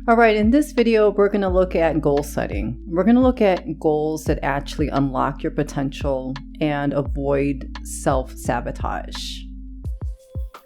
All right, in this video, we're going to look at goal setting. We're going to look at goals that actually unlock your potential and avoid self-sabotage.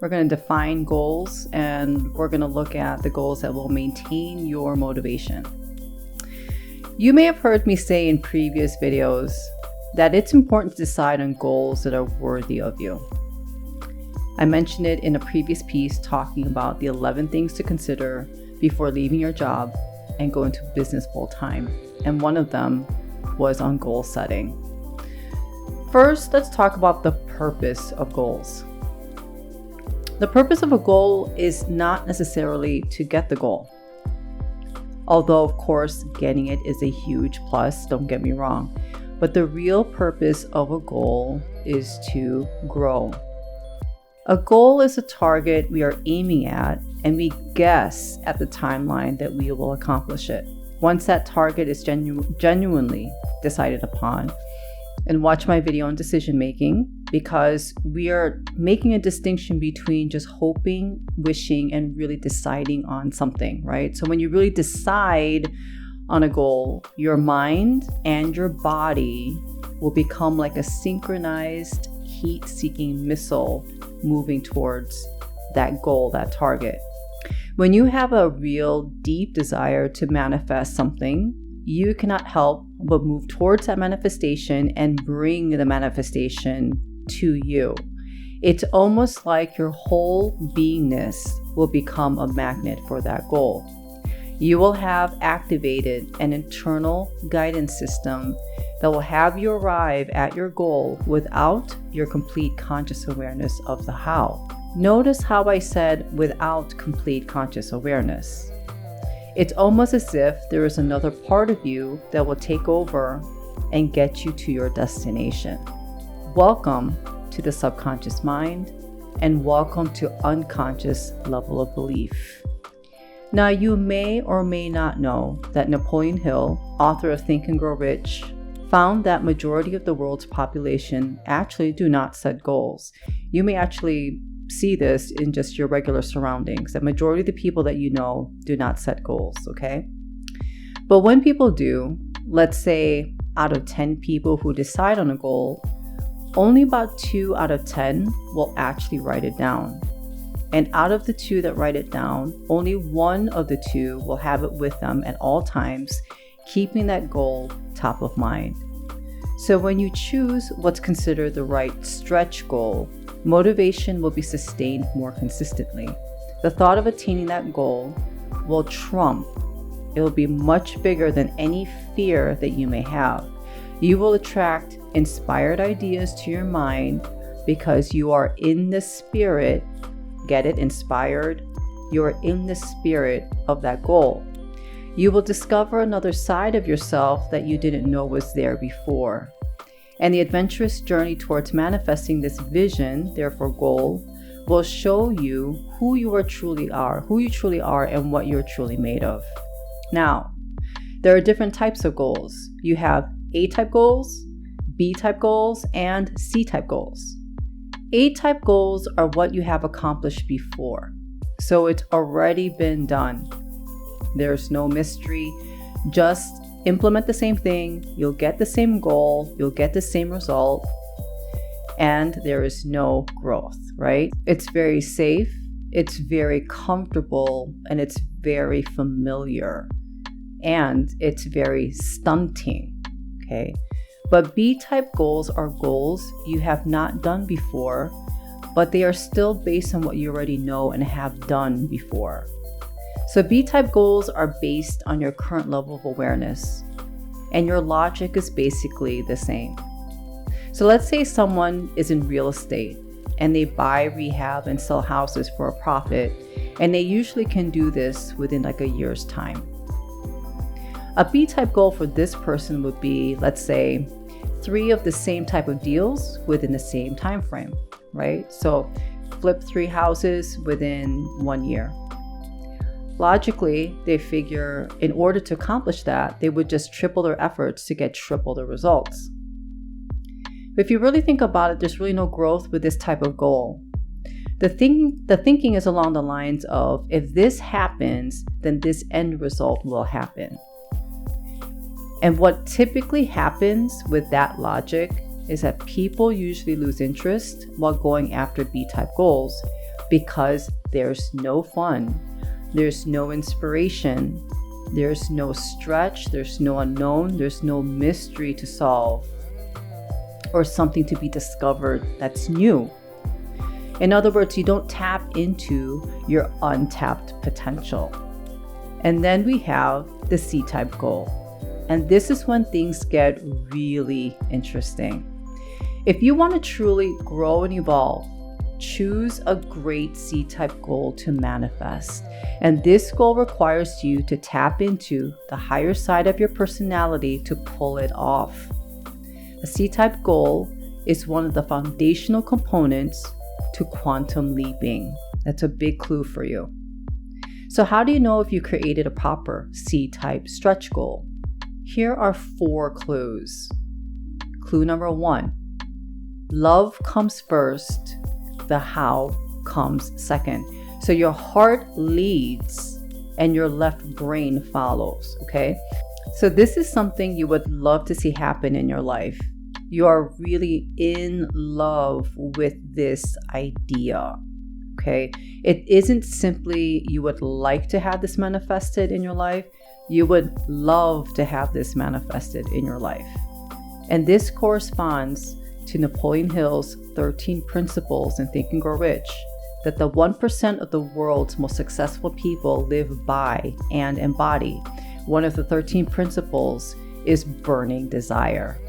We're going to define goals, and we're going to look at the goals that will maintain your motivation. You may have heard me say in previous videos that it's important to decide on goals that are worthy of you. I mentioned it in a previous piece talking about the 11 things to consider before leaving your job and going to business full time. And one of them was on goal setting. First, let's talk about the purpose of goals. The purpose of a goal is not necessarily to get the goal. Although, of course, getting it is a huge plus, don't get me wrong. But the real purpose of a goal is to grow. A goal is a target we are aiming at, and we guess at the timeline that we will accomplish it. Once that target is genuinely decided upon, and watch my video on decision making, because we are making a distinction between just hoping, wishing, and really deciding on something, right? So when you really decide on a goal, your mind and your body will become like a synchronized heat-seeking missile moving towards that goal, that target. When you have a real deep desire to manifest something, you cannot help but move towards that manifestation and bring the manifestation to you. It's almost like your whole beingness will become a magnet for that goal. You will have activated an internal guidance system that will have you arrive at your goal without your complete conscious awareness of the how. Notice how I said without complete conscious awareness. It's almost as if there is another part of you that will take over and get you to your destination. Welcome to the subconscious mind, and welcome to unconscious level of belief. Now, you may or may not know that Napoleon Hill, author of Think and Grow Rich, found that majority of the world's population actually do not set goals. You may actually see this in just your regular surroundings, that majority of the people that you know do not set goals, okay? But when people do, let's say out of 10 people who decide on a goal, only about 2 out of 10 will actually write it down. And out of the 2 that write it down, only 1 of the 2 will have it with them at all times, keeping that goal top of mind. So when you choose what's considered the right stretch goal, motivation will be sustained more consistently. The thought of attaining that goal will trump. It will be much bigger than any fear that you may have. You will attract inspired ideas to your mind because you are in the spirit. Get it? Inspired. You are in the spirit of that goal. You will discover another side of yourself that you didn't know was there before. And the adventurous journey towards manifesting this vision, therefore goal, will show you who you truly are and what you're truly made of. Now, there are different types of goals. You have A-type goals, B-type goals, and C-type goals. A-type goals are what you have accomplished before. So it's already been done. There's no mystery. Just implement the same thing. You'll get the same goal. You'll get the same result. And there is no growth, right? It's very safe. It's very comfortable. And it's very familiar. And it's very stunting, okay? But B-type goals are goals you have not done before, but they are still based on what you already know and have done before. So B-type goals are based on your current level of awareness, and your logic is basically the same. So let's say someone is in real estate and they buy, rehab, and sell houses for a profit, and they usually can do this within like a year's time. A B-type goal for this person would be, let's say, 3 of the same type of deals within the same time frame, right? So flip 3 houses within 1 year. Logically, they figure in order to accomplish that, they would just triple their efforts to get triple the results. But if you really think about it, there's really no growth with this type of goal. The thinking is along the lines of, if this happens, then this end result will happen. And what typically happens with that logic is that people usually lose interest while going after B-type goals because there's no fun, there's no inspiration, there's no stretch, there's no unknown, there's no mystery to solve or something to be discovered that's new. In other words, you don't tap into your untapped potential. And then we have the C-type goal. And this is when things get really interesting. If you want to truly grow and evolve, choose a great C-type goal to manifest. And this goal requires you to tap into the higher side of your personality to pull it off. A C-type goal is one of the foundational components to quantum leaping. That's a big clue for you. So how do you know if you created a proper C-type stretch goal? Here are 4 clues. Clue number 1, love comes first, the how comes second. So your heart leads and your left brain follows, okay? So this is something you would love to see happen in your life. You are really in love with this idea, okay? It isn't simply you would like to have this manifested in your life. You would love to have this manifested in your life. And this corresponds to Napoleon Hill's 13 principles in Think and Grow Rich, that the 1% of the world's most successful people live by and embody. One of the 13 principles is burning desire.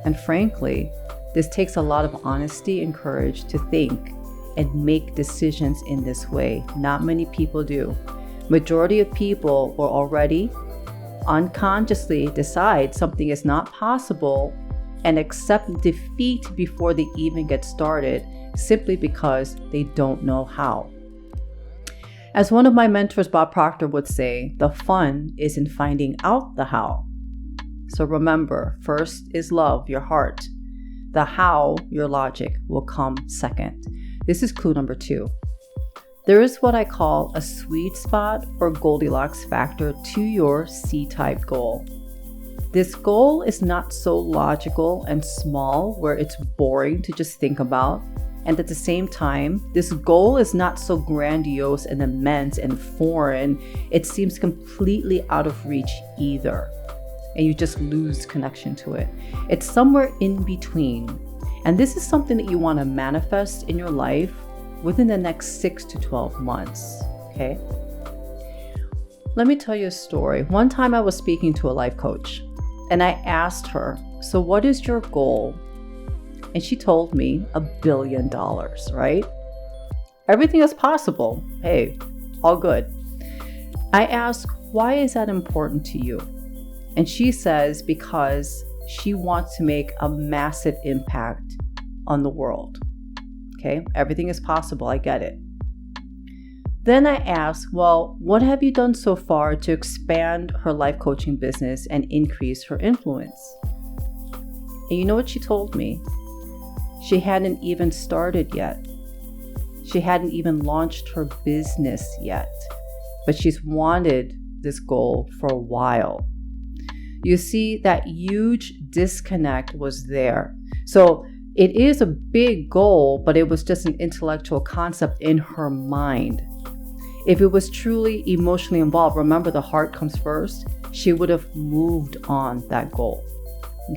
And frankly, this takes a lot of honesty and courage to think and make decisions in this way. Not many people do. Majority of people will already unconsciously decide something is not possible and accept defeat before they even get started, simply because they don't know how. As one of my mentors, Bob Proctor, would say, the fun is in finding out the how. So remember, first is love, your heart. The how, your logic, will come second. This is clue number 2. There is what I call a sweet spot or Goldilocks factor to your C-type goal. This goal is not so logical and small where it's boring to just think about. And at the same time, this goal is not so grandiose and immense and foreign, it seems completely out of reach either. And you just lose connection to it. It's somewhere in between. And this is something that you want to manifest in your life within the next 6 to 12 months, okay? Let me tell you a story. One time I was speaking to a life coach and I asked her, so what is your goal? And she told me $1 billion, right? Everything is possible. Hey, all good. I asked, why is that important to you? And she says, because she wants to make a massive impact on the world. Okay, everything is possible. I get it. Then I asked, well, what have you done so far to expand her life coaching business and increase her influence? And you know what she told me? She hadn't even started yet. She hadn't even launched her business yet, but she's wanted this goal for a while. You see, that huge disconnect was there. So it is a big goal, but it was just an intellectual concept in her mind. If it was truly emotionally involved, remember the heart comes first, she would have moved on that goal.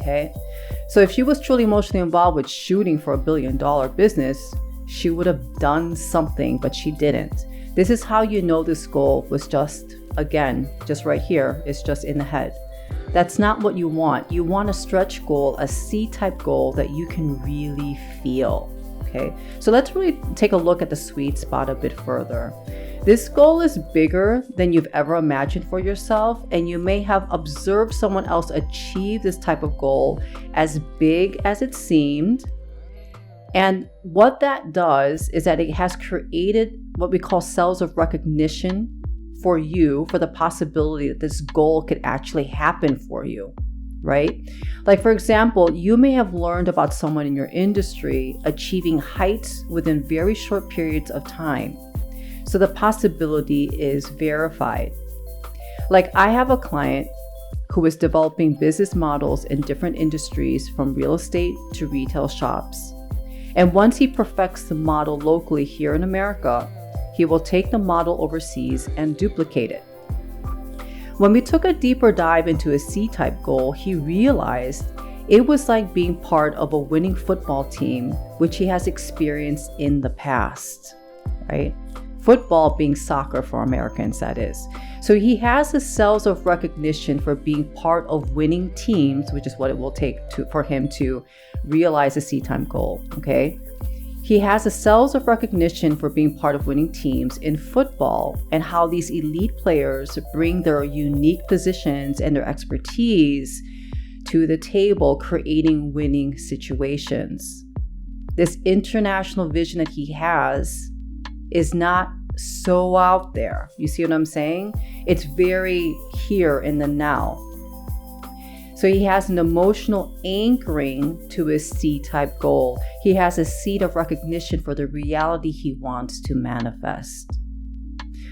Okay? So if she was truly emotionally involved with shooting for $1 billion business, she would have done something, but she didn't. This is how you know this goal was just, again, just right here, it's just in the head. That's not what you want. You want a stretch goal, a C-type goal that you can really feel, okay? So let's really take a look at the sweet spot a bit further. This goal is bigger than you've ever imagined for yourself, and you may have observed someone else achieve this type of goal as big as it seemed. And what that does is that it has created what we call cells of recognition for you, for the possibility that this goal could actually happen for you, right? Like, for example, you may have learned about someone in your industry achieving heights within very short periods of time. So the possibility is verified. Like, I have a client who is developing business models in different industries from real estate to retail shops. And once he perfects the model locally here in America, he will take the model overseas and duplicate it. When we took a deeper dive into his C-type goal, he realized it was like being part of a winning football team, which he has experienced in the past, right? Football being soccer for Americans, that is. So he has the cells of recognition for being part of winning teams, which is what it will take for him to realize a C-type goal, okay? He has the cells of recognition for being part of winning teams in football and how these elite players bring their unique positions and their expertise to the table, creating winning situations. This international vision that he has is not so out there. You see what I'm saying? It's very here in the now. So he has an emotional anchoring to his C-type goal. He has a seed of recognition for the reality he wants to manifest.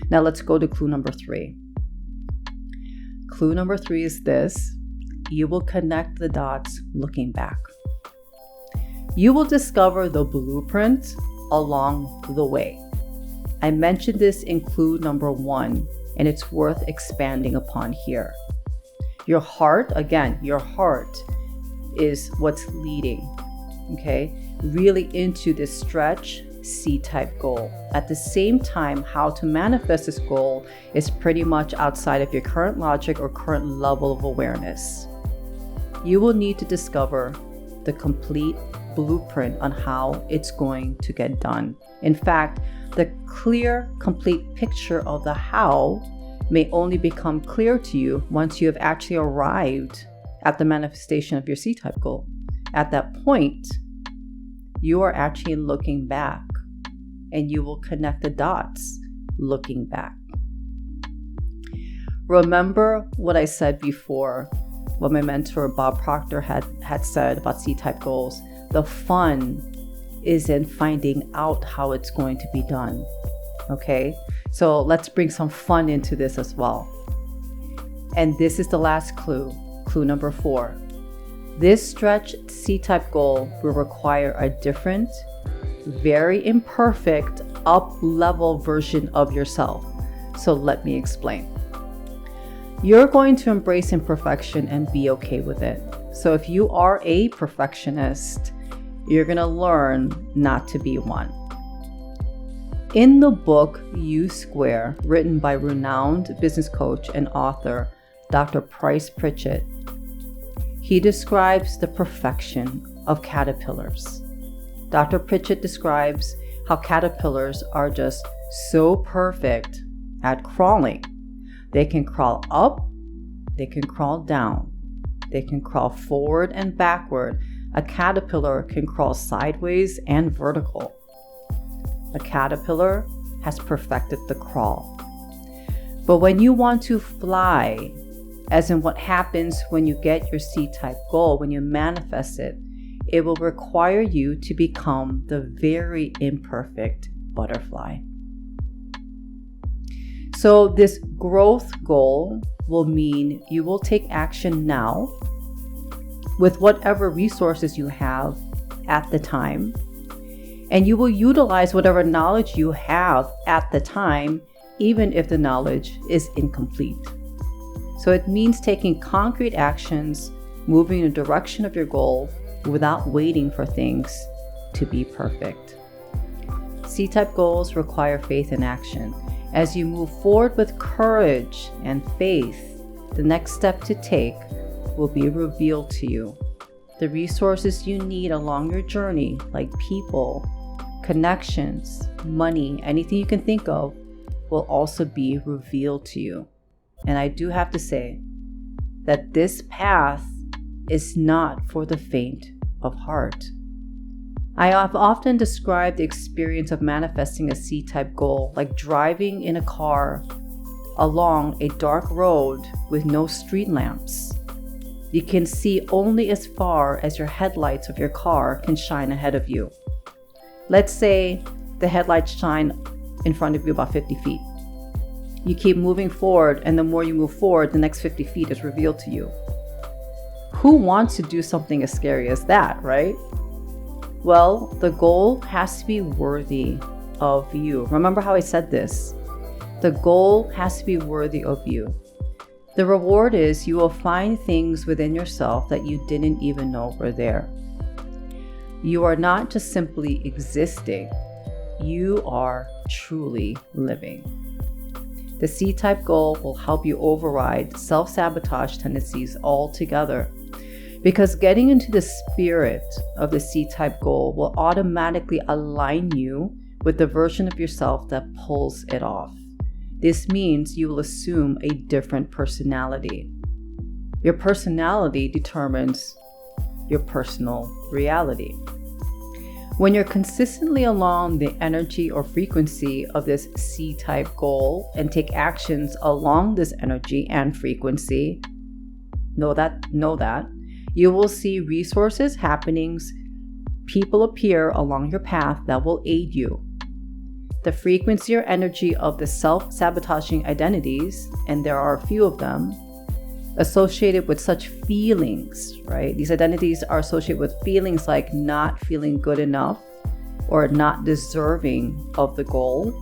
Now let's go to clue number 3. Clue number 3 is this: you will connect the dots looking back. You will discover the blueprint along the way. I mentioned this in clue number 1, and it's worth expanding upon here. Your heart, again, your heart is what's leading, okay? Really into this stretch C-type goal. At the same time, how to manifest this goal is pretty much outside of your current logic or current level of awareness. You will need to discover the complete blueprint on how it's going to get done. In fact, the clear, complete picture of the how may only become clear to you once you have actually arrived at the manifestation of your C-type goal. At that point, you are actually looking back, and you will connect the dots looking back. Remember what I said before, what my mentor Bob Proctor had said about C-type goals. The fun is in finding out how it's going to be done. Okay? So let's bring some fun into this as well. And this is the last clue, clue number 4. This stretch C-type goal will require a different, very imperfect, up-level version of yourself. So let me explain. You're going to embrace imperfection and be okay with it. So if you are a perfectionist, you're going to learn not to be one. In the book U Square, written by renowned business coach and author Dr. Bryce Pritchett, he describes the perfection of caterpillars. Dr. Pritchett describes how caterpillars are just so perfect at crawling. They can crawl up, they can crawl down, they can crawl forward and backward. A caterpillar can crawl sideways and vertical. A caterpillar has perfected the crawl. But when you want to fly, as in what happens when you get your C-type goal, when you manifest it, it will require you to become the very imperfect butterfly. So this growth goal will mean you will take action now with whatever resources you have at the time, and you will utilize whatever knowledge you have at the time, even if the knowledge is incomplete. So it means taking concrete actions, moving in the direction of your goal without waiting for things to be perfect. C-type goals require faith in action. As you move forward with courage and faith, the next step to take will be revealed to you. The resources you need along your journey, like people, connections, money, anything you can think of, will also be revealed to you. And I do have to say that this path is not for the faint of heart. I have often described the experience of manifesting a C-type goal like driving in a car along a dark road with no street lamps. You can see only as far as your headlights of your car can shine ahead of you. Let's say the headlights shine in front of you about 50 feet. You keep moving forward, and the more you move forward, the next 50 feet is revealed to you. Who wants to do something as scary as that, right? Well, the goal has to be worthy of you. Remember how I said this? The goal has to be worthy of you. The reward is you will find things within yourself that you didn't even know were there. You are not just simply existing, you are truly living. The C-type goal will help you override self-sabotage tendencies altogether, because getting into the spirit of the C-type goal will automatically align you with the version of yourself that pulls it off. This means you will assume a different personality. Your personality determines your personal reality. When you're consistently along the energy or frequency of this C-type goal and take actions along this energy and frequency, know that you will see resources, happenings, people appear along your path that will aid you. The frequency or energy of the self-sabotaging identities, and there are a few of them, associated with such feelings, right? These identities are associated with feelings like not feeling good enough, or not deserving of the goal,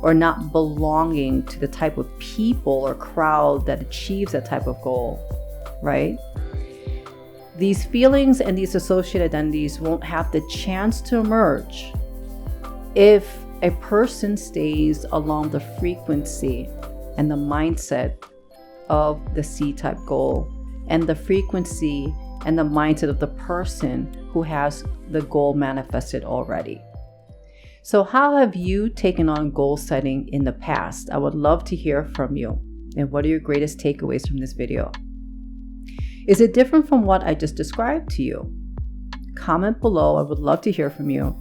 or not belonging to the type of people or crowd that achieves that type of goal, right? These feelings and these associated identities won't have the chance to emerge if a person stays along the frequency and the mindset of the C-type goal, and the frequency and the mindset of the person who has the goal manifested already. So how have you taken on goal setting in the past? I would love to hear from you. And what are your greatest takeaways from this video? Is it different from what I just described to you? Comment below. I would love to hear from you.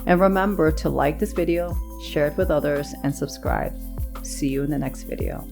And remember to like this video, share it with others, and subscribe. See you in the next video.